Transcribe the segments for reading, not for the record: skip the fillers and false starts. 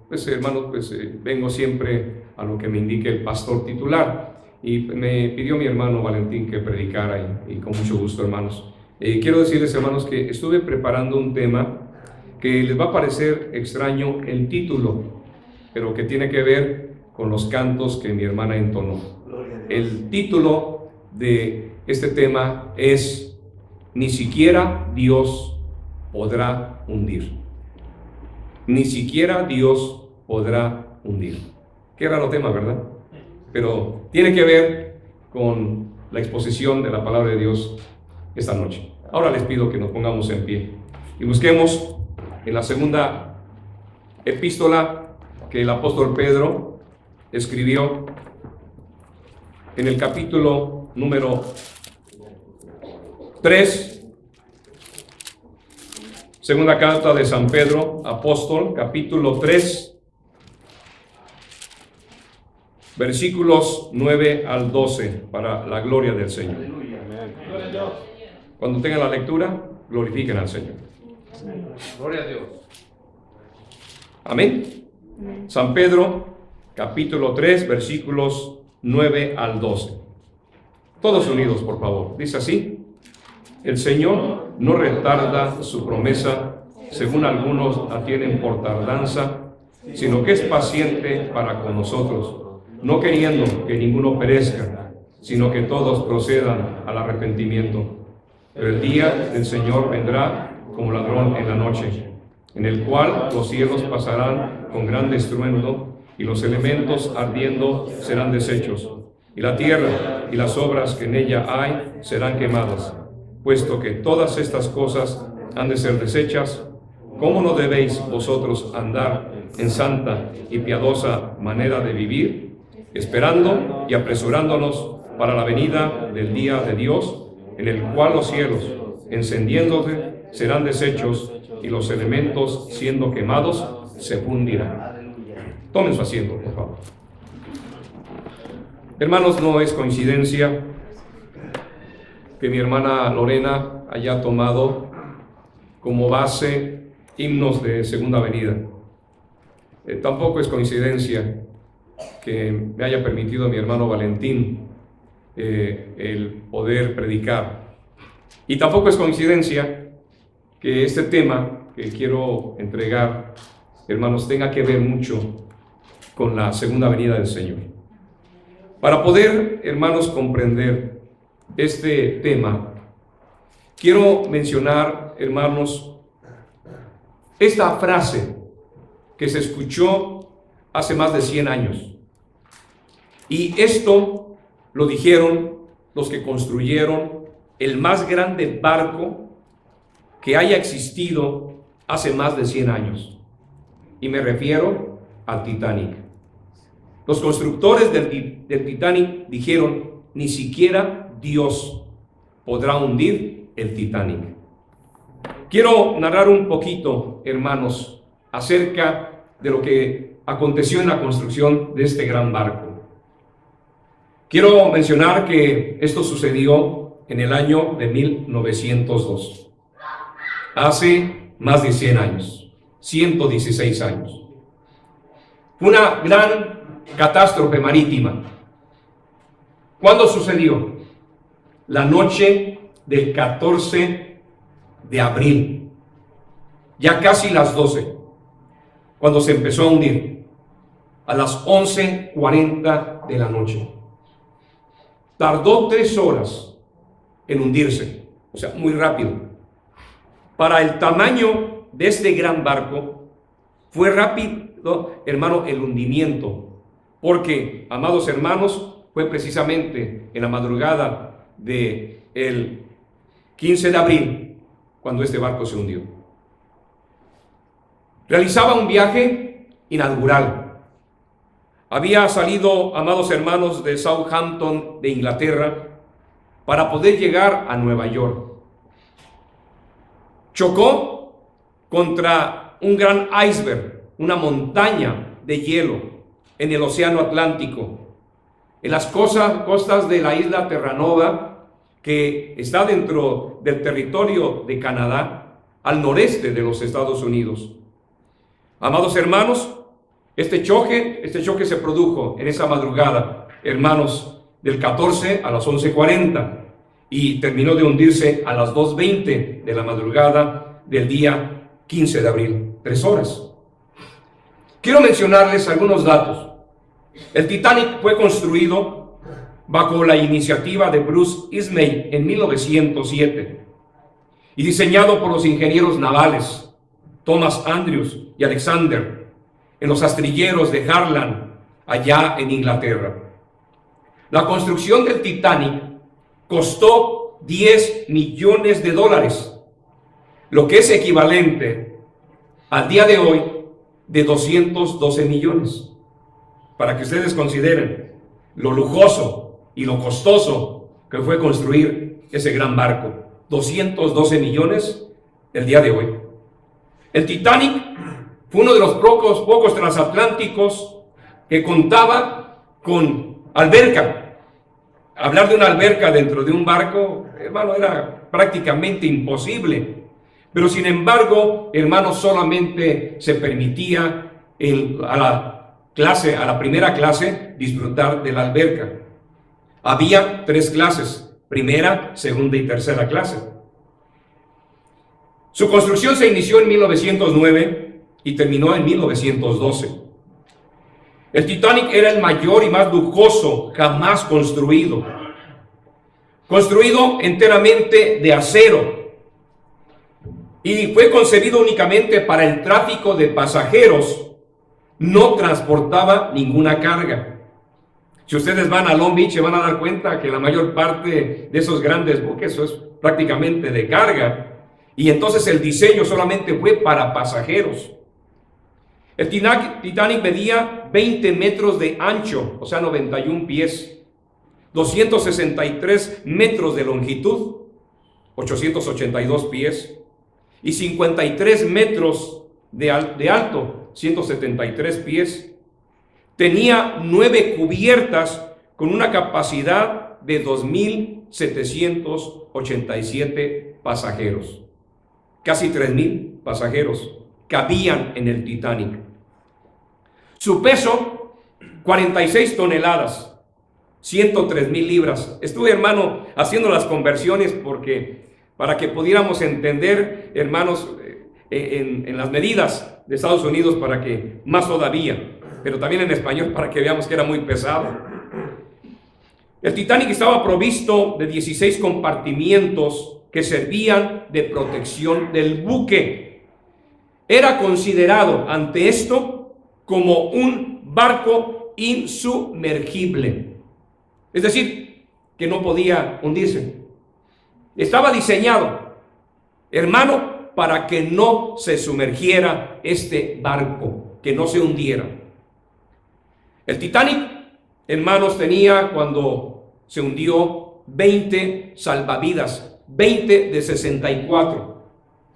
Pues hermanos, vengo siempre a lo que me indique el pastor titular, y me pidió mi hermano Valentín que predicara, y con mucho gusto, hermanos. Quiero decirles, hermanos, que estuve preparando un tema que les va a parecer extraño el título, pero que tiene que ver con los cantos que mi hermana entonó. El título de este tema es: ni siquiera Dios podrá hundir. Ni siquiera Dios podrá hundir. Qué raro tema, ¿verdad? Pero tiene que ver con la exposición de la palabra de Dios esta noche. Ahora les pido que nos pongamos en pie y busquemos en la segunda epístola que el apóstol Pedro escribió, en el capítulo número 3, segunda carta de San Pedro, apóstol, capítulo 3, versículos 9 al 12, para la gloria del Señor. Cuando tengan la lectura, glorifiquen al Señor. Gloria a Dios. Amén. San Pedro, capítulo 3, versículos 9 al 12. Todos unidos, por favor. Dice así: el Señor no retarda su promesa, según algunos la tienen por tardanza, sino que es paciente para con nosotros, no queriendo que ninguno perezca, sino que todos procedan al arrepentimiento. Pero el día del Señor vendrá como ladrón en la noche, en el cual los cielos pasarán con grande estruendo, y los elementos ardiendo serán deshechos, y la tierra y las obras que en ella hay serán quemadas. Puesto que todas estas cosas han de ser deshechas, ¿cómo no debéis vosotros andar en santa y piadosa manera de vivir, esperando y apresurándonos para la venida del día de Dios, en el cual los cielos, encendiéndose, serán deshechos, y los elementos, siendo quemados, se fundirán? Tomen su asiento, por favor. Hermanos, no es coincidencia que mi hermana Lorena haya tomado como base himnos de Segunda Venida. Tampoco es coincidencia que me haya permitido mi hermano Valentín el poder predicar. Y tampoco es coincidencia que este tema que quiero entregar, hermanos, tenga que ver mucho con la segunda venida del Señor. Para poder, hermanos, comprender este tema, quiero mencionar, hermanos, esta frase que se escuchó hace más de 100 años. Y esto lo dijeron los que construyeron el más grande barco que haya existido hace más de 100 años. Y me refiero al Titanic. Los constructores del Titanic dijeron: ni siquiera Dios podrá hundir el Titanic. Quiero narrar un poquito, hermanos, acerca de lo que aconteció en la construcción de este gran barco. Quiero mencionar que esto sucedió en el año de 1902, hace más de 100 años, 116 años. Fue una gran catástrofe marítima. ¿Cuándo sucedió? La noche del 14 de abril, ya casi las 12, cuando se empezó a hundir, a las 11:40 de la noche. Tardó 3 horas en hundirse, o sea, muy rápido. Para el tamaño de este gran barco, fue rápido, hermano, el hundimiento, porque, amados hermanos, fue precisamente en la madrugada del 15 de abril cuando este barco se hundió. Realizaba un viaje inaugural. Había salido, amados hermanos, de Southampton, de Inglaterra, para poder llegar a Nueva York. Chocó contra un gran iceberg, una montaña de hielo en el océano Atlántico, en las costas de la isla Terranova, que está dentro del territorio de Canadá, al noreste de los Estados Unidos. Amados hermanos, este choque se produjo en esa madrugada, hermanos, del 14 a las 11:40 y terminó de hundirse a las 2:20 de la madrugada del día 15 de abril, 3 horas. Quiero mencionarles algunos datos. El Titanic fue construido bajo la iniciativa de Bruce Ismay en 1907 y diseñado por los ingenieros navales Thomas Andrews y Alexander en los astilleros de Harland, allá en Inglaterra. La construcción del Titanic costó $10 millones, lo que es equivalente al día de hoy de 212 millones. Para que ustedes consideren lo lujoso y lo costoso que fue construir ese gran barco. 212 millones el día de hoy. El Titanic fue uno de los pocos transatlánticos que contaba con alberca. Hablar de una alberca dentro de un barco, hermano, era prácticamente imposible. Pero sin embargo, hermano, solamente se permitía a la primera clase disfrutar de la alberca. Había 3 clases, primera, segunda y tercera clase. Su construcción se inició en 1909 y terminó en 1912. El Titanic era el mayor y más lujoso jamás construido. Construido enteramente de acero. Y fue concebido únicamente para el tráfico de pasajeros. No transportaba ninguna carga. Si ustedes van a Long Beach se van a dar cuenta que la mayor parte de esos grandes buques eso es prácticamente de carga. Y entonces el diseño solamente fue para pasajeros. El Titanic medía 20 metros de ancho, o sea 91 pies, 263 metros de longitud, 882 pies, y 53 metros de alto, 173 pies. Tenía 9 cubiertas con una capacidad de 2,787 pasajeros. Casi 3,000 pasajeros cabían en el Titanic. Su peso, 46 toneladas, 103,000 libras. Estuve, hermano, haciendo las conversiones para que pudiéramos entender, hermanos, en las medidas de Estados Unidos, para que más todavía, pero también en español para que veamos que era muy pesado. El Titanic estaba provisto de 16 compartimientos que servían de protección del buque. Era considerado ante esto como un barco insumergible, es decir, que no podía hundirse. Estaba diseñado, hermano, para que no se sumergiera este barco, que no se hundiera. El Titanic, hermanos, tenía cuando se hundió 20 salvavidas, 20 de 64.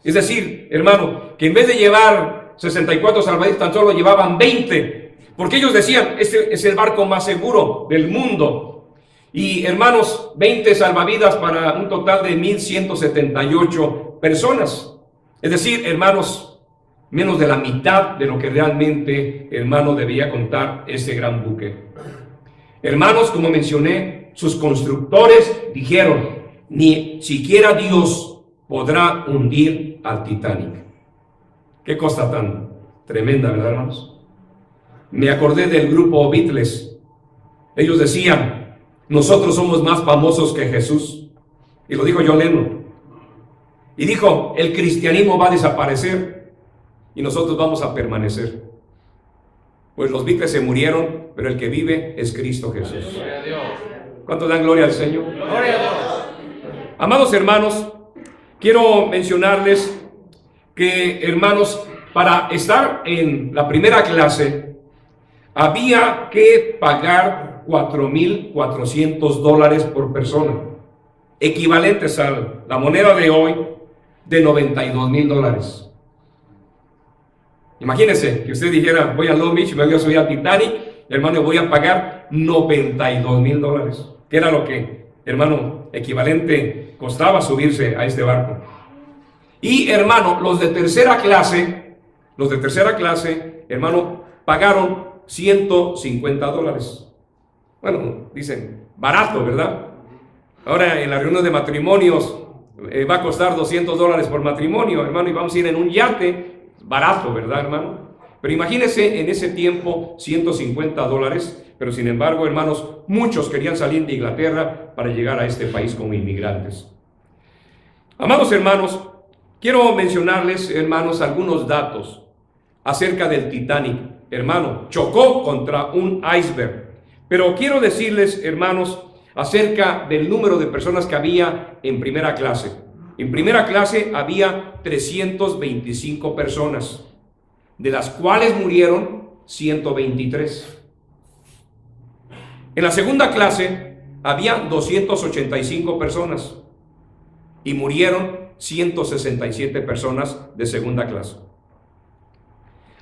Es decir, hermano, que en vez de llevar 64 salvavidas, tan solo llevaban 20, porque ellos decían, este es el barco más seguro del mundo. Y hermanos, 20 salvavidas para un total de 1,178 personas. Es decir, hermanos, menos de la mitad de lo que realmente, hermano, debía contar ese gran buque. Hermanos, como mencioné, sus constructores dijeron, ni siquiera Dios podrá hundir al Titanic. Qué cosa tan tremenda, ¿verdad, hermanos? Me acordé del grupo Beatles. Ellos decían, nosotros somos más famosos que Jesús. Y lo dijo John Lennon. Y dijo, el cristianismo va a desaparecer y nosotros vamos a permanecer. Pues los Beatles se murieron, pero el que vive es Cristo Jesús. ¿Cuántos dan gloria al Señor? Gloria a Dios. Amados hermanos, quiero mencionarles que, hermanos, para estar en la primera clase había que pagar $4,400 por persona, equivalentes a la moneda de hoy de $92,000. Imagínense que usted dijera, voy a Long Beach, me voy a subir al Titanic, hermano, voy a pagar $92,000, que era lo que, hermano, equivalente costaba subirse a este barco. Y hermano, los de tercera clase Los de tercera clase, hermano, pagaron $150. Bueno, dicen, barato, ¿verdad? Ahora en la reunión de matrimonios va a costar $200 por matrimonio, hermano, y vamos a ir en un yate, barato, ¿verdad, hermano? Pero imagínense en ese tiempo $150, pero sin embargo, hermanos, muchos querían salir de Inglaterra para llegar a este país como inmigrantes. Amados hermanos, quiero mencionarles, hermanos, algunos datos acerca del Titanic. Hermano, chocó contra un iceberg. Pero quiero decirles, hermanos, acerca del número de personas que había en primera clase. En primera clase había 325 personas, de las cuales murieron 123. En la segunda clase había 285 personas y murieron 167 personas de segunda clase.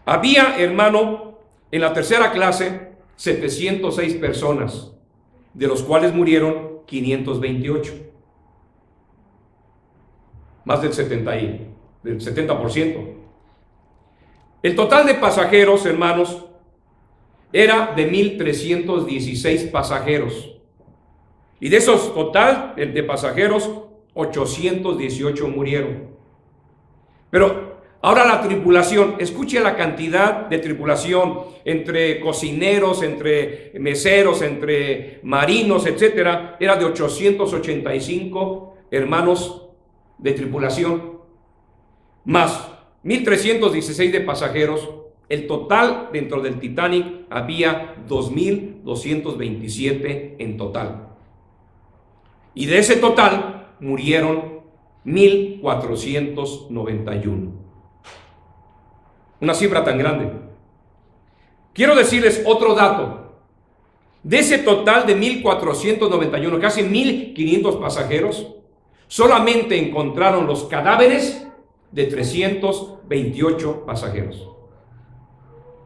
Había, hermano, en la tercera clase 706 personas, de los cuales murieron 528. Más del 70%. El total de pasajeros, hermanos, era de 1,316 pasajeros. Y de esos total de pasajeros, 818 murieron. Pero ahora la tripulación, escuche la cantidad de tripulación entre cocineros, entre meseros, entre marinos, etcétera, era de 885 hermanos de tripulación, más 1,316 de pasajeros. El total dentro del Titanic había 2,227 en total. Y de ese total murieron 1,491. Una cifra tan grande. Quiero decirles otro dato. De ese total de 1,491, casi 1,500 pasajeros, solamente encontraron los cadáveres de 328 pasajeros.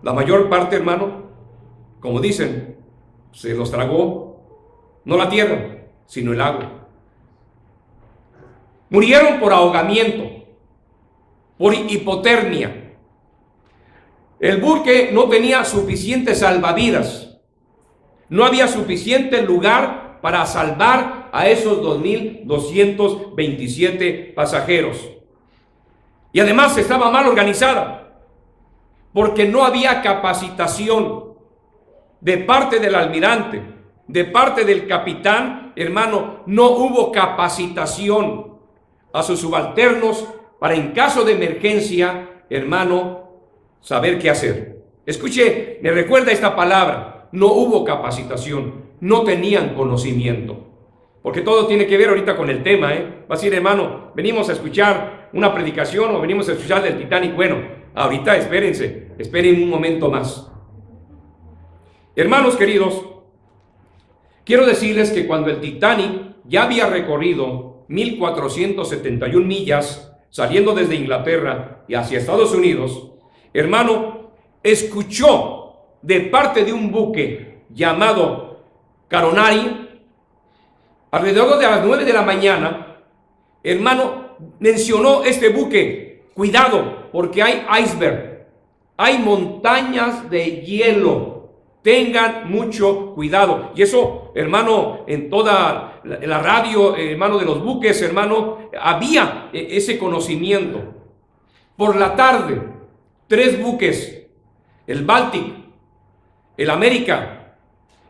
La mayor parte, hermano, como dicen, se los tragó no la tierra, sino el agua. Murieron por ahogamiento, por hipotermia. El buque no tenía suficientes salvavidas. No había suficiente lugar para salvar a esos 2,227 pasajeros. Y además estaba mal organizada, porque no había capacitación de parte del almirante, de parte del capitán. Hermano, no hubo capacitación a sus subalternos para, en caso de emergencia, hermano, saber qué hacer. Escuche, me recuerda esta palabra: no hubo capacitación, no tenían conocimiento. Porque todo tiene que ver ahorita con el tema, Va a decir, hermano, venimos a escuchar una predicación o venimos a escuchar del Titanic. Bueno, ahorita esperen un momento más. Hermanos queridos, quiero decirles que cuando el Titanic ya había recorrido 1,471 millas, saliendo desde Inglaterra y hacia Estados Unidos, hermano, escuchó de parte de un buque llamado Coronari, alrededor de las 9 de la mañana, hermano, mencionó este buque: cuidado, porque hay iceberg, hay montañas de hielo, tengan mucho cuidado. Y eso, hermano, en toda la radio, hermano, de los buques, hermano, había ese conocimiento. Por la tarde, 3 buques, el Baltic, el América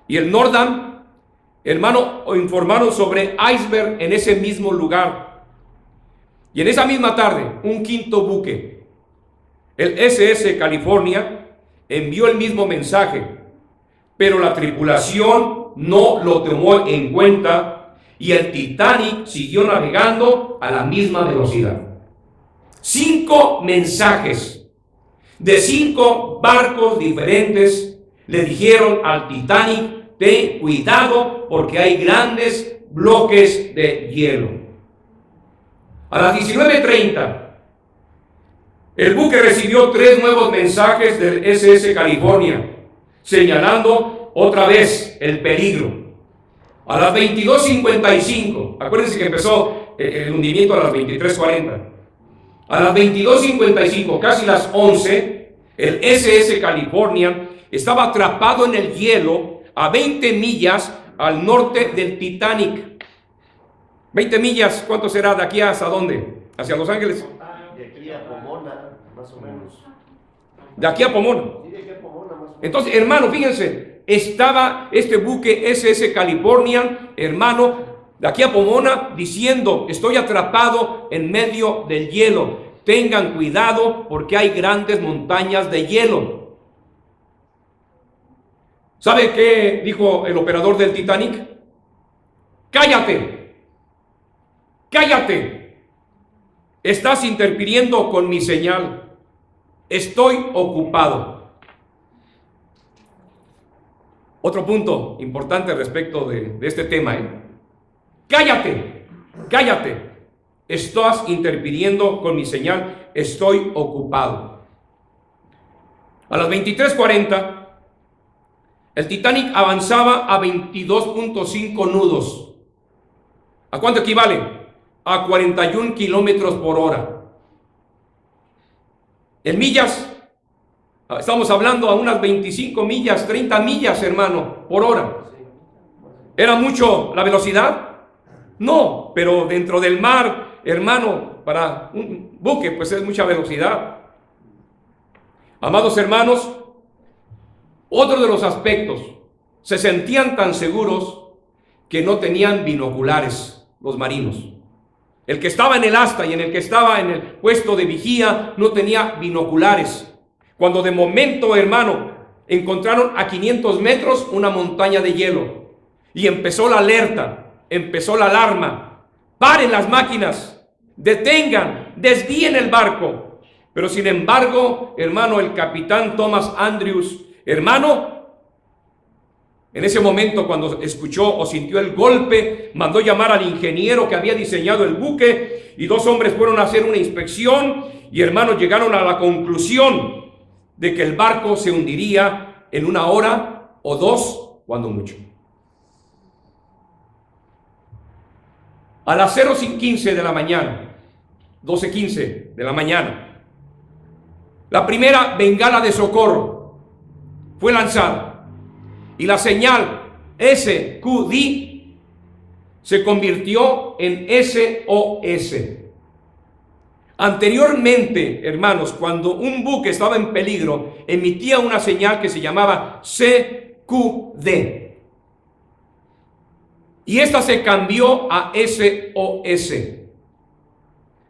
y el Nordam, hermano, informaron sobre iceberg en ese mismo lugar. Y en esa misma tarde, un quinto buque, el SS California, envió el mismo mensaje, pero la tripulación no lo tomó en cuenta y el Titanic siguió navegando a la misma velocidad. 5 mensajes de 5 barcos diferentes le dijeron al Titanic: ten cuidado porque hay grandes bloques de hielo. A las 19:30, el buque recibió 3 nuevos mensajes del SS California, señalando otra vez el peligro. A las 22:55, acuérdense que empezó el hundimiento a las 23:40. A las 22:55, casi las 11, el SS California estaba atrapado en el hielo a 20 millas al norte del Titanic. 20 millas, ¿cuánto será de aquí hasta dónde? ¿Hacia Los Ángeles? De aquí a Pomona, más o menos. De aquí a Pomona. Sí, de aquí a Pomona, más o menos. Entonces, hermano, fíjense, estaba este buque SS California, hermano, de aquí a Pomona, diciendo: estoy atrapado en medio del hielo. Tengan cuidado porque hay grandes montañas de hielo. ¿Sabe qué dijo el operador del Titanic? ¡Cállate! ¡Cállate! Estás interfiriendo con mi señal. Estoy ocupado. Otro punto importante respecto de este tema. ¡Cállate! ¡Cállate! Estás interfiriendo con mi señal. Estoy ocupado. A las 23:40, el Titanic avanzaba a 22.5 nudos. ¿A cuánto equivale? A 41 kilómetros por hora. En millas, estamos hablando a unas 25 millas, 30 millas, hermano, por hora. ¿Era mucho la velocidad? No, pero dentro del mar, hermano, para un buque, pues es mucha velocidad. Amados hermanos, otro de los aspectos, se sentían tan seguros que no tenían binoculares los marinos. El que estaba en el asta y en el que estaba en el puesto de vigía no tenía binoculares. Cuando de momento, hermano, encontraron a 500 metros una montaña de hielo y empezó la alerta, empezó la alarma: paren las máquinas, detengan, desvíen el barco. Pero sin embargo, hermano, el capitán Thomas Andrews, hermano, en ese momento, cuando escuchó o sintió el golpe, mandó llamar al ingeniero que había diseñado el buque, y 2 hombres fueron a hacer una inspección y, hermanos, llegaron a la conclusión de que el barco se hundiría en 1 hora o 2, cuando mucho. A las 0:15 de la mañana, 12:15 de la mañana, la primera bengala de socorro fue lanzada. Y la señal SQD se convirtió en SOS. Anteriormente, hermanos, cuando un buque estaba en peligro, emitía una señal que se llamaba CQD. Y esta se cambió a SOS.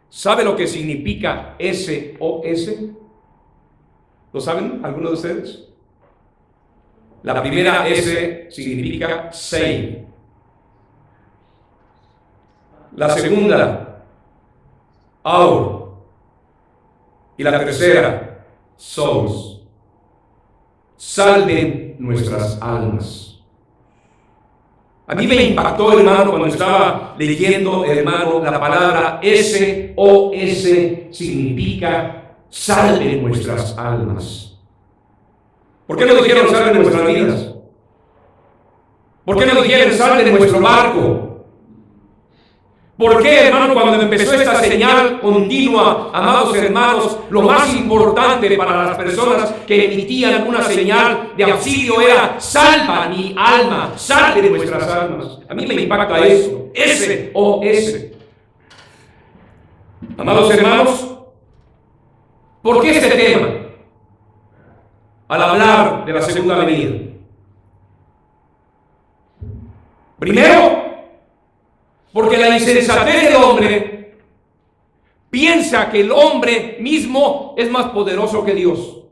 ¿Sabe lo que significa SOS? ¿Lo saben algunos de ustedes? La primera S significa save. La segunda, our. Y la tercera, souls. Salven nuestras almas. A mí me impactó, hermano, cuando estaba leyendo, hermano, la palabra SOS significa salven nuestras almas. ¿Por qué no dijeron salven nuestras vidas? ¿Por qué no dijeron salven nuestro barco? ¿Por qué, hermano, cuando empezó esta señal continua, amados hermanos, lo más importante para las personas que emitían una señal de auxilio era salva mi alma, salve nuestras almas? A mí me impacta eso, SOS. Amados hermanos, ¿por qué este tema? Al hablar de la segunda venida. Primero, porque la insensatez del hombre piensa que el hombre mismo es más poderoso que Dios.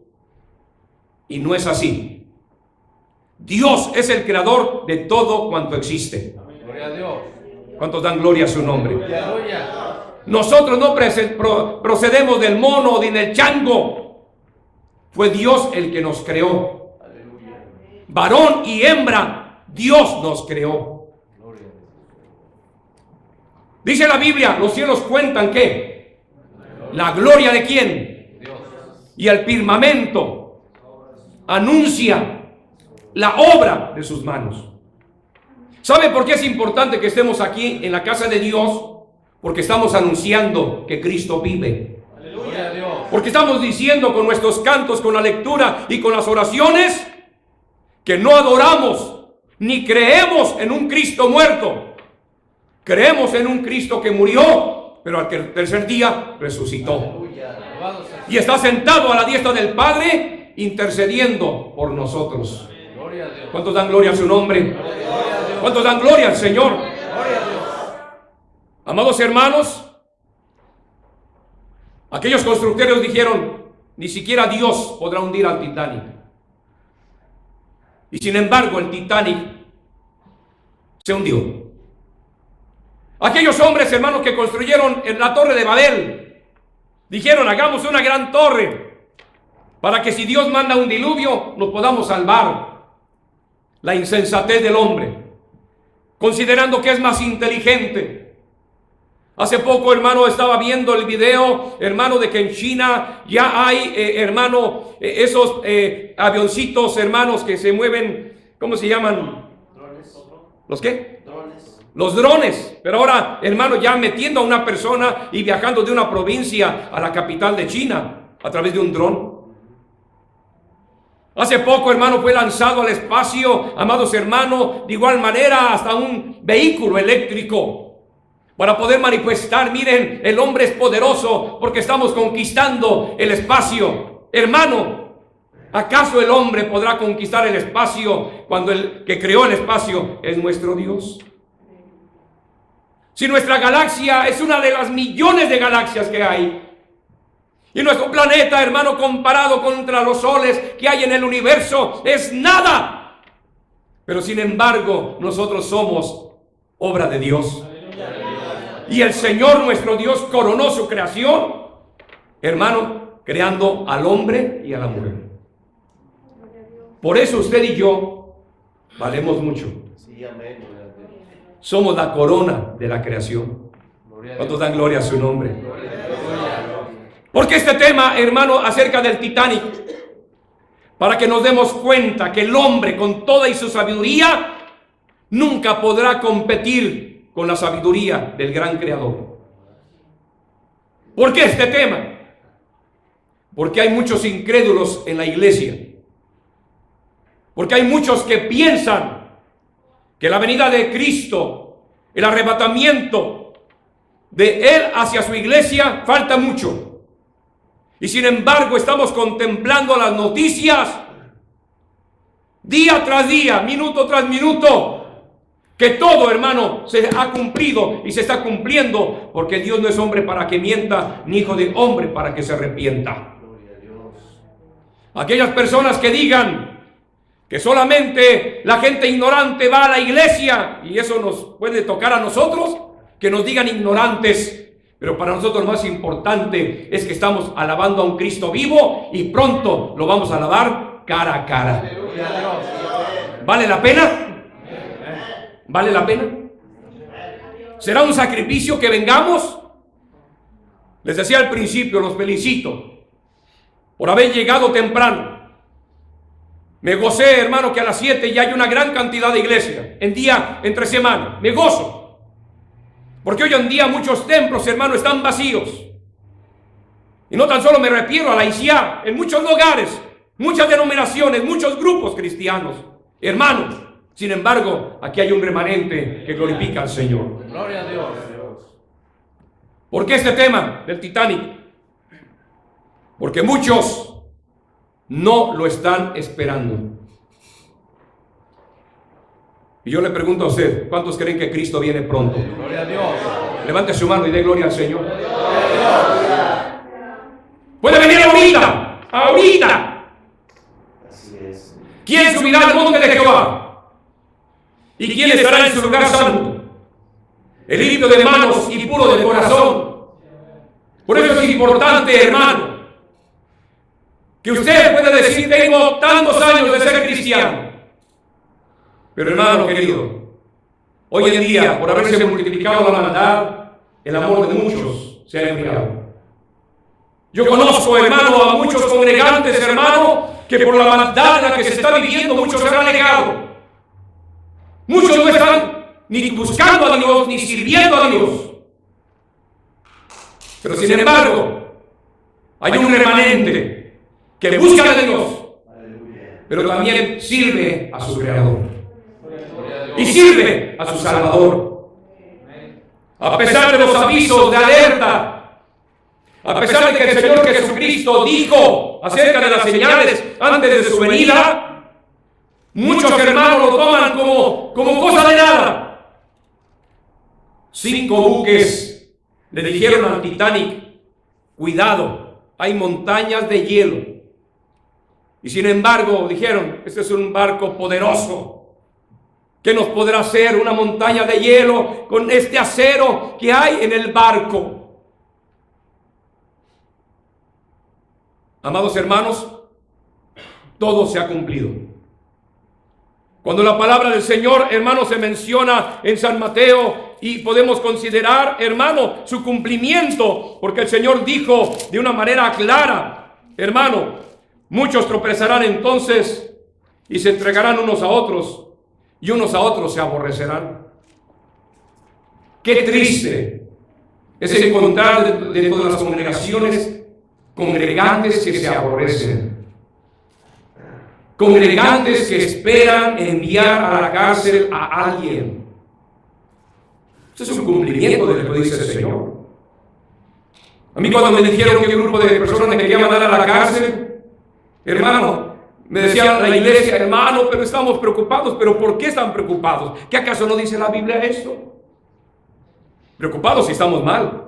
Y no es así. Dios es el creador de todo cuanto existe. Gloria a Dios. ¿Cuántos dan gloria a su nombre? Gloria. Nosotros no procedemos del mono ni del chango. Fue Dios el que nos creó. Aleluya. Varón y hembra, Dios nos creó. Gloria. Dice la Biblia, los cielos cuentan ¿qué? La gloria de quién. Dios. Y el firmamento anuncia la obra de sus manos. ¿Sabe por qué es importante que estemos aquí en la casa de Dios? Porque estamos anunciando que Cristo vive. Porque estamos diciendo con nuestros cantos, con la lectura y con las oraciones, que no adoramos ni creemos en un Cristo muerto. Creemos en un Cristo que murió, pero al tercer día resucitó. Alabado sea el Y está sentado a la diestra del Padre, intercediendo por nosotros. Señor. Gloria a Dios. ¿Cuántos dan gloria a su nombre? Gloria a Dios. ¿Cuántos dan gloria al Señor? Gloria a Dios. Amados hermanos, aquellos constructores dijeron, ni siquiera Dios podrá hundir al Titanic. Y sin embargo, el Titanic se hundió. Aquellos hombres, hermanos, que construyeron en la Torre de Babel, dijeron, hagamos una gran torre para que si Dios manda un diluvio, nos podamos salvar. La insensatez del hombre, considerando que es más inteligente. Hace poco, hermano, estaba viendo el video, hermano, de que en China ya hay, hermano, esos avioncitos, hermanos, que se mueven, ¿cómo se llaman? Drones. ¿Los qué? Drones. Los drones. Pero ahora, hermano, ya metiendo a una persona y viajando de una provincia a la capital de China a través de un dron. Hace poco, hermano, fue lanzado al espacio, amados hermanos, de igual manera hasta un vehículo eléctrico para poder manifestar, miren, el hombre es poderoso porque estamos conquistando el espacio. Hermano, ¿acaso el hombre podrá conquistar el espacio cuando el que creó el espacio es nuestro Dios? Si nuestra galaxia es una de las millones de galaxias que hay, y nuestro planeta, hermano, comparado contra los soles que hay en el universo, es nada. Pero sin embargo, nosotros somos obra de Dios. Y el Señor nuestro Dios coronó su creación, hermano, creando al hombre y a la mujer. Por eso usted y yo valemos mucho. Sí, amén. Somos la corona de la creación. Gloria a ¿Cuántos Dios. dan gloria a su nombre? Gloria a Dios. Porque este tema, hermano, acerca del Titanic, para que nos demos cuenta que el hombre con toda y su sabiduría nunca podrá competir con la sabiduría del gran creador. ¿Por qué este tema? Porque hay muchos incrédulos en la iglesia. Porque hay muchos que piensan que la venida de Cristo, el arrebatamiento de Él hacia su iglesia, falta mucho. Y sin embargo estamos contemplando las noticias día tras día, minuto tras minuto, que todo, hermano, se ha cumplido y se está cumpliendo, porque Dios no es hombre para que mienta, ni hijo de hombre para que se arrepienta. Gloria a Dios. Aquellas personas que digan que solamente la gente ignorante va a la iglesia, y eso nos puede tocar a nosotros, que nos digan ignorantes. Pero para nosotros lo más importante es que estamos alabando a un Cristo vivo y pronto lo vamos a alabar cara a cara. Gloria a Dios. ¿Vale la pena? ¿Vale la pena? ¿Será un sacrificio que vengamos? Les decía al principio, los felicito por haber llegado temprano. Me gocé, hermano, que a las 7 ya hay una gran cantidad de iglesias en día, entre semana. Me gozo. Porque hoy en día muchos templos, hermano, están vacíos. Y no tan solo me refiero a la ICIA, en muchos lugares, muchas denominaciones, muchos grupos cristianos. Hermanos, sin embargo, aquí hay un remanente que glorifica al Señor. Gloria a Dios. ¿Por qué este tema del Titanic? Porque muchos no lo están esperando. Y yo le pregunto a usted, ¿cuántos creen que Cristo viene pronto? Gloria a Dios. Levante su mano y dé gloria al Señor. Puede venir ahorita, ahorita. Así es. ¿Quién subirá al monte de Jehová? ¿Y quién estará en su lugar santo? El limpio de manos y puro de corazón. Por eso es importante, hermano, que usted pueda decir, tengo tantos años de ser cristiano. Pero hermano querido, hoy en día, por haberse multiplicado la maldad, el amor de muchos se ha enfriado. Yo conozco, hermano, a muchos congregantes, hermano, que por la maldad en la que se está viviendo, muchos se han alejado. Muchos no están ni buscando a Dios, ni sirviendo a Dios. Pero sin embargo, Hay un remanente que busca a Dios, Aleluya. pero también sirve a su Creador Gloria a Dios. y sirve a su Salvador. A pesar de los avisos de alerta, a pesar de que el Señor Jesucristo dijo acerca de las señales antes de su venida, muchos hermanos lo toman como cosa de nada. 5 buques le dijeron al Titanic: cuidado, hay montañas de hielo. Y sin embargo dijeron: este es un barco poderoso. ¿Qué nos podrá hacer una montaña de hielo con este acero que hay en el barco? Amados hermanos, todo se ha cumplido. Cuando la palabra del Señor, hermano, se menciona en San Mateo, y podemos considerar, hermano, su cumplimiento, porque el Señor dijo de una manera clara: hermano, muchos tropezarán entonces y se entregarán unos a otros, y unos a otros se aborrecerán. Qué triste es encontrar de todas las congregaciones congregantes que se aborrecen, congregantes que esperan enviar a la cárcel a alguien. Eso es un cumplimiento de lo que dice el Señor. A mí, cuando me dijeron que un grupo de personas me quería mandar a la cárcel, hermano, me decía la iglesia: hermano, pero estamos preocupados. ¿Pero por qué están preocupados? ¿Qué acaso no dice la Biblia esto? Preocupados si estamos mal.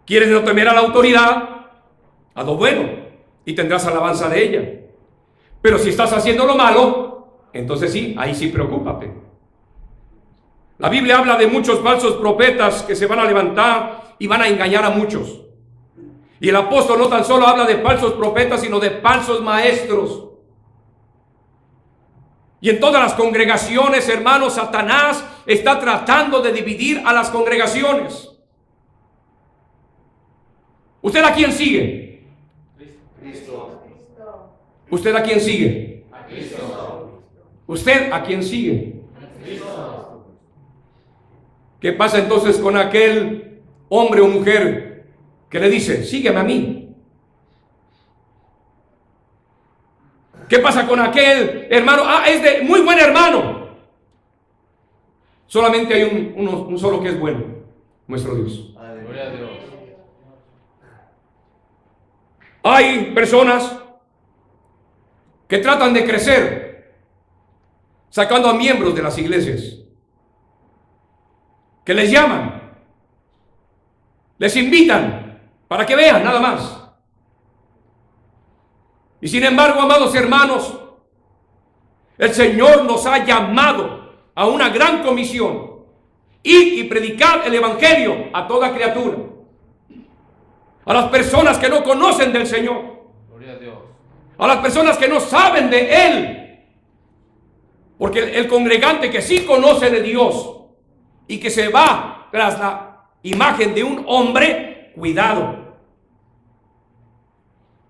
¿Quieres no temer a la autoridad? Haz lo bueno y tendrás alabanza de ella. Pero si estás haciendo lo malo, entonces sí, ahí sí preocúpate. La Biblia habla de muchos falsos profetas que se van a levantar y van a engañar a muchos. Y el apóstol no tan solo habla de falsos profetas, sino de falsos maestros. Y en todas las congregaciones, hermanos, Satanás está tratando de dividir a las congregaciones. ¿Usted a quién sigue? Cristo. ¿Usted a quién sigue? A Cristo. ¿Usted a quién sigue? Cristo. ¿Qué pasa entonces con aquel hombre o mujer que le dice: sígueme a mí? ¿Qué pasa con aquel hermano? Es de muy buen hermano. Solamente hay un solo que es bueno: nuestro Dios. Gloria a Dios. Hay personas que tratan de crecer sacando a miembros de las iglesias, que les llaman, les invitan para que vean nada más. Y sin embargo, amados hermanos, el Señor nos ha llamado a una gran comisión: ir y predicar el evangelio a toda criatura, a las personas que no conocen del Señor, Gloria a Dios. a las personas que no saben de Él. Porque el congregante que sí conoce de Dios y que se va tras la imagen de un hombre, cuidado.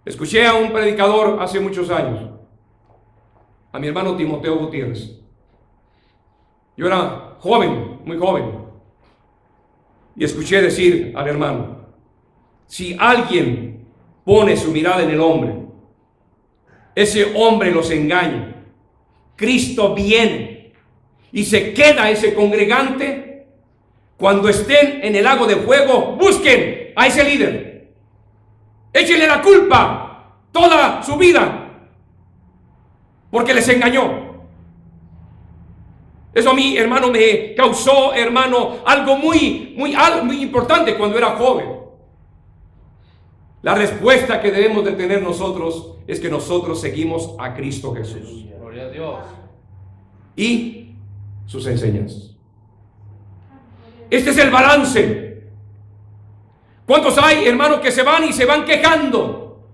Escuché a un predicador hace muchos años, a mi hermano Timoteo Gutiérrez. Yo era joven, muy joven, y escuché decir al hermano: si alguien pone su mirada en el hombre, ese hombre los engaña. Cristo viene y se queda ese congregante. Cuando estén en el lago de fuego, busquen a ese líder, échenle la culpa toda su vida, porque les engañó. Eso a mí, hermano, me causó, hermano, algo muy importante cuando era joven. La respuesta que debemos de tener nosotros es que nosotros seguimos a Cristo Jesús Gloria a Dios. y sus enseñanzas. Este es el balance. ¿Cuántos hay, hermanos, que se van y se van quejando?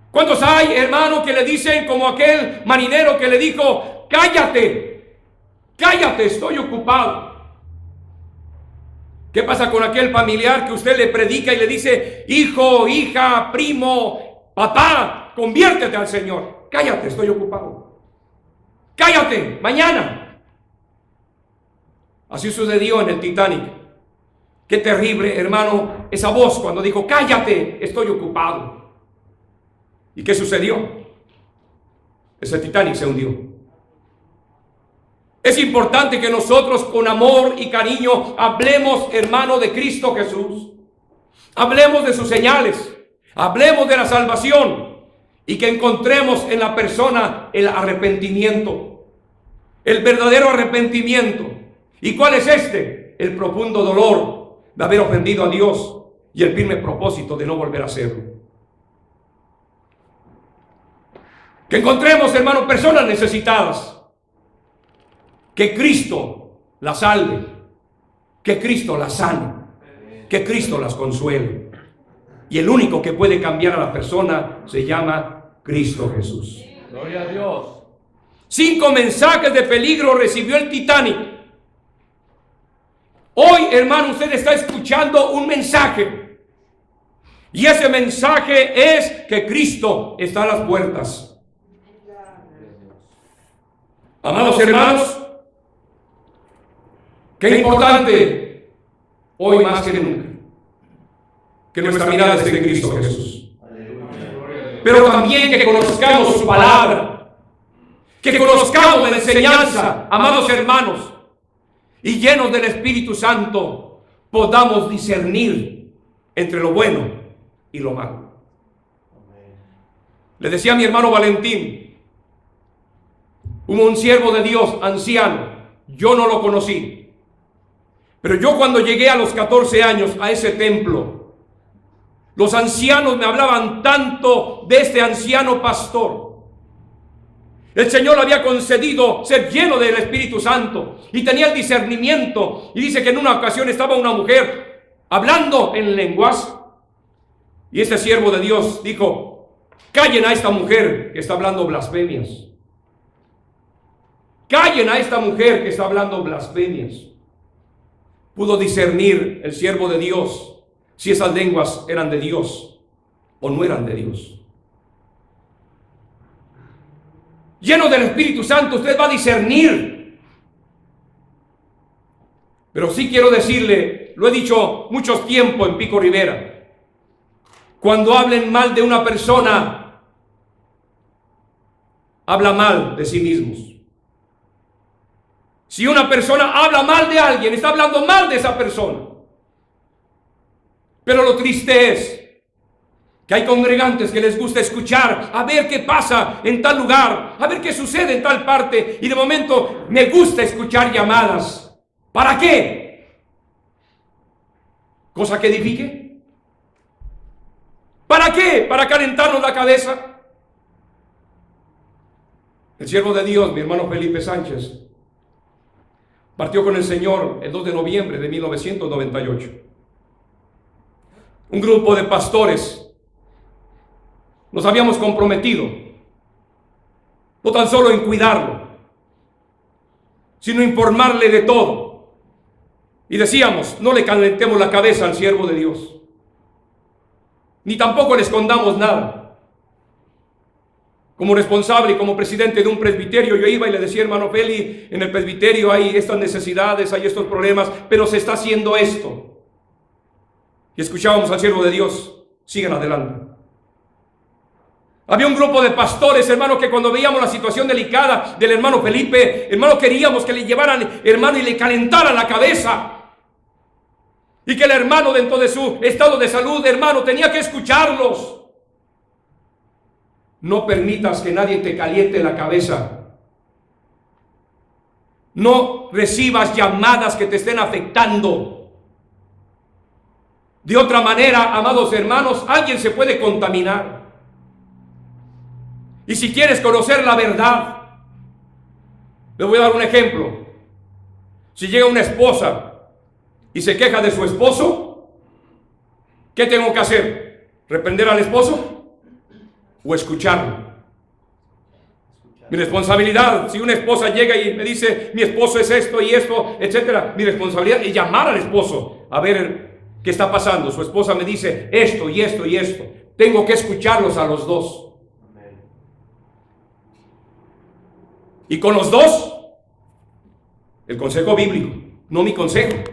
¿Cuántos hay, hermanos, que le dicen como aquel marinero que le dijo: cállate, cállate, estoy ocupado? ¿Qué pasa con aquel familiar que usted le predica y le dice: hijo, hija, primo, papá, conviértete al Señor? Cállate, estoy ocupado. Cállate, mañana. Así sucedió en el Titanic, Qué terrible, hermano, esa voz cuando dijo, cállate, estoy ocupado. ¿Y qué sucedió? Ese Titanic se hundió. Es importante que nosotros con amor y cariño hablemos, hermano, de Cristo Jesús. Hablemos de sus señales. Hablemos de la salvación. Y que encontremos en la persona el arrepentimiento. El verdadero arrepentimiento. ¿Y cuál es este? El profundo dolor de haber ofendido a Dios y el firme propósito de no volver a hacerlo. Que encontremos, hermano, personas necesitadas. Que Cristo las salve, que Cristo las sane, que Cristo las consuele. Y el único que puede cambiar a la persona se llama Cristo Jesús. Gloria a Dios. 5 mensajes de peligro recibió el Titanic. Hoy, hermano, usted está escuchando un mensaje. Y ese mensaje es que Cristo está a las puertas. Amados hermanos, qué importante hoy más que nunca que nuestra mirada esté en Cristo Jesús. Pero también que conozcamos su palabra, que conozcamos la enseñanza, amados hermanos, y llenos del Espíritu Santo podamos discernir entre lo bueno y lo malo. Le decía a mi hermano Valentín, hubo un siervo de Dios anciano, yo no lo conocí, pero yo cuando llegué a los 14 años a ese templo, los ancianos me hablaban tanto de este anciano pastor. El Señor le había concedido ser lleno del Espíritu Santo y tenía el discernimiento. Y dice que en una ocasión estaba una mujer hablando en lenguas y este siervo de Dios dijo: callen a esta mujer que está hablando blasfemias. Callen a esta mujer que está hablando blasfemias. Pudo discernir el siervo de Dios si esas lenguas eran de Dios o no eran de Dios. Lleno del Espíritu Santo, usted va a discernir. Pero sí quiero decirle, lo he dicho mucho tiempo en Pico Rivera, cuando hablen mal de una persona, habla mal de sí mismos. Si una persona habla mal de alguien, está hablando mal de esa persona. Pero lo triste es que hay congregantes que les gusta escuchar, a ver qué pasa en tal lugar, a ver qué sucede en tal parte, y de momento me gusta escuchar llamadas. ¿Para qué? ¿Cosa que edifique? ¿Para qué? ¿Para calentarnos la cabeza? El siervo de Dios, mi hermano Felipe Sánchez, partió con el Señor el 2 de noviembre de 1998. Un grupo de pastores nos habíamos comprometido, no tan solo en cuidarlo, sino informarle de todo. Y decíamos, no le calentemos la cabeza al siervo de Dios, ni tampoco le escondamos nada. Como responsable y como presidente de un presbiterio, yo iba y le decía: hermano Feli, en el presbiterio hay estas necesidades, hay estos problemas, pero se está haciendo esto. Y escuchábamos al siervo de Dios: sigan adelante. Había un grupo de pastores, hermano, que cuando veíamos la situación delicada del hermano Felipe, hermano, queríamos que le llevaran, hermano, y le calentaran la cabeza. Y que el hermano, dentro de su estado de salud, hermano, tenía que escucharlos. No permitas que nadie te caliente la cabeza. No recibas llamadas que te estén afectando. De otra manera, amados hermanos, alguien se puede contaminar. Y si quieres conocer la verdad, les voy a dar un ejemplo. Si llega una esposa y se queja de su esposo, ¿qué tengo que hacer? ¿Reprender al esposo o escucharlo? Mi responsabilidad, si una esposa llega y me dice: mi esposo es esto y esto, etcétera, mi responsabilidad es llamar al esposo a ver qué está pasando. Su esposa me dice esto y esto y esto. Tengo que escucharlos a los dos. Y con los dos, el consejo bíblico, no mi consejo.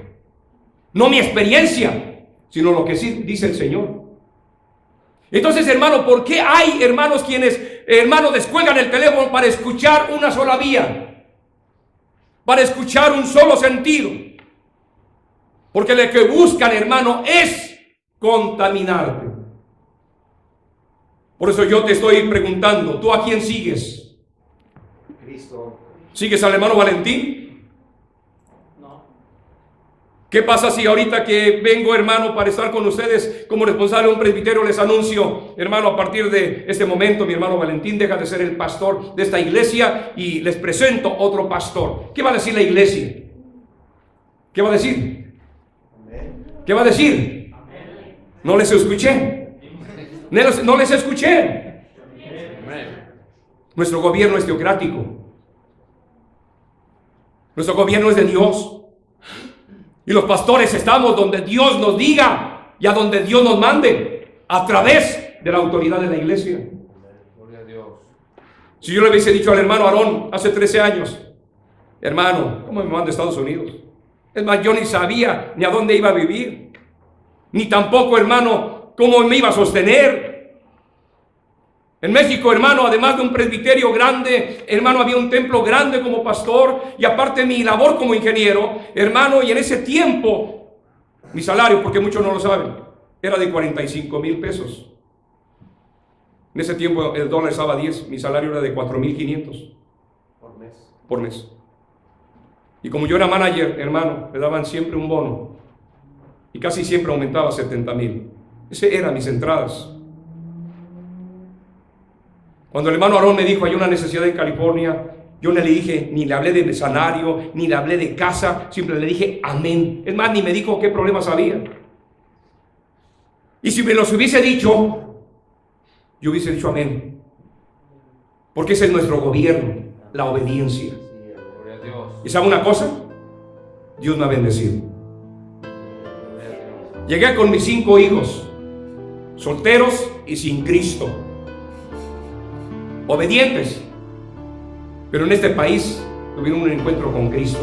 no mi experiencia, sino lo que sí dice el Señor. Entonces, hermano, ¿por qué hay hermanos quienes, hermanos, descuelgan el teléfono para escuchar una sola vía? Para escuchar un solo sentido. Porque lo que buscan, hermano, es contaminarte. Por eso yo te estoy preguntando, ¿tú a quién sigues? Cristo. ¿Sigues al hermano Valentín? No. ¿Qué pasa si ahorita que vengo, hermano, para estar con ustedes como responsable de un presbiterio, les anuncio, hermano, a partir de este momento, mi hermano Valentín deja de ser el pastor de esta iglesia y les presento otro pastor? ¿Qué va a decir la iglesia? ¿Qué va a decir? Amén. ¿Qué va a decir? No les escuché. No les escuché. Amén. Nuestro gobierno es teocrático. Nuestro gobierno es de Dios. Y los pastores estamos donde Dios nos diga y a donde Dios nos mande, a través de la autoridad de la iglesia. Gloria a Dios. Si yo le hubiese dicho al hermano Aarón hace 13 años, hermano, ¿cómo me manda a Estados Unidos? Es más, yo ni sabía ni a dónde iba a vivir, ni tampoco, hermano, cómo me iba a sostener. En México, hermano, además de un presbiterio grande, hermano, había un templo grande como pastor y aparte mi labor como ingeniero, hermano, y en ese tiempo, mi salario, porque muchos no lo saben, era de 45,000 pesos. En ese tiempo el dólar estaba a 10, mi salario era de 4,500 Por mes. por mes. Y como yo era manager, hermano, me daban siempre un bono y casi siempre aumentaba a 70,000. Esas eran mis entradas. Cuando el hermano Aarón me dijo hay una necesidad en California, yo no le dije, ni le hablé de salario, ni le hablé de casa, siempre le dije amén. Es más, ni me dijo qué problemas había. Y si me los hubiese dicho, yo hubiese dicho amén. Porque ese es nuestro gobierno, la obediencia. Gloria a Dios. ¿Y sabe una cosa? Dios me ha bendecido. Gloria a Dios. Llegué con mis 5 hijos, solteros y sin Cristo, obedientes, pero en este país tuvieron un encuentro con Cristo.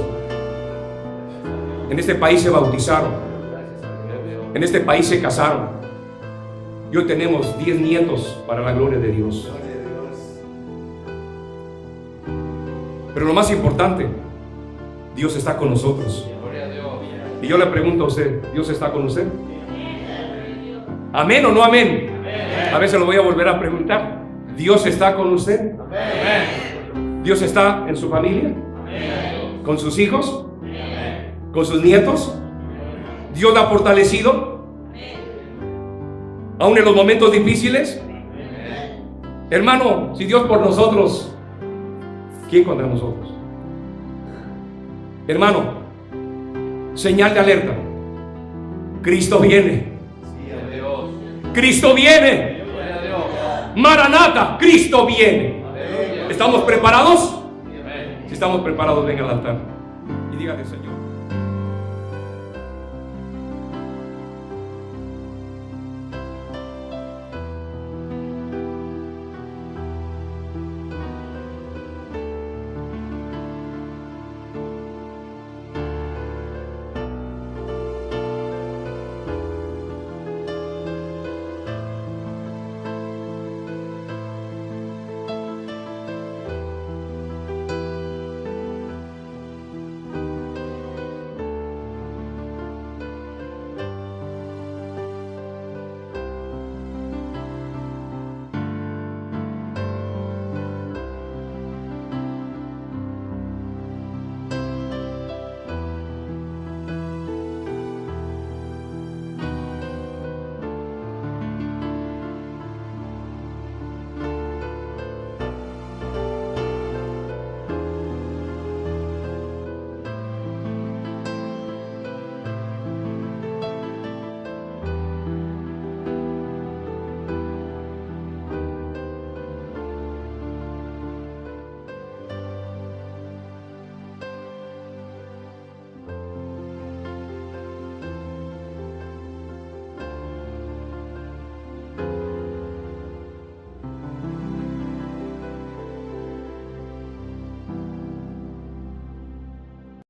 En este país se bautizaron, Gloria a Dios. en este país se casaron. Y hoy tenemos 10 nietos para la gloria de Dios. Gloria a Dios. Pero lo más importante, Dios está con nosotros. Gloria a Dios. Y yo le pregunto a usted, ¿Dios está con usted? ¿Amén o no amén? A veces lo voy a volver a preguntar. ¿Dios está con usted? Amén. ¿Dios está en su familia? Amén. ¿Con sus hijos? ¿Con sus nietos? ¿Dios la ha fortalecido? ¿Aún en los momentos difíciles? Hermano, si Dios por nosotros, ¿quién contra nosotros? Hermano, señal de alerta. Cristo viene. Gloria a Dios. Cristo viene. Gloria a Dios. Maranata, Cristo viene. Aleluya. ¿Estamos preparados? Amén. Si estamos preparados, venga al altar y dígale, Señor.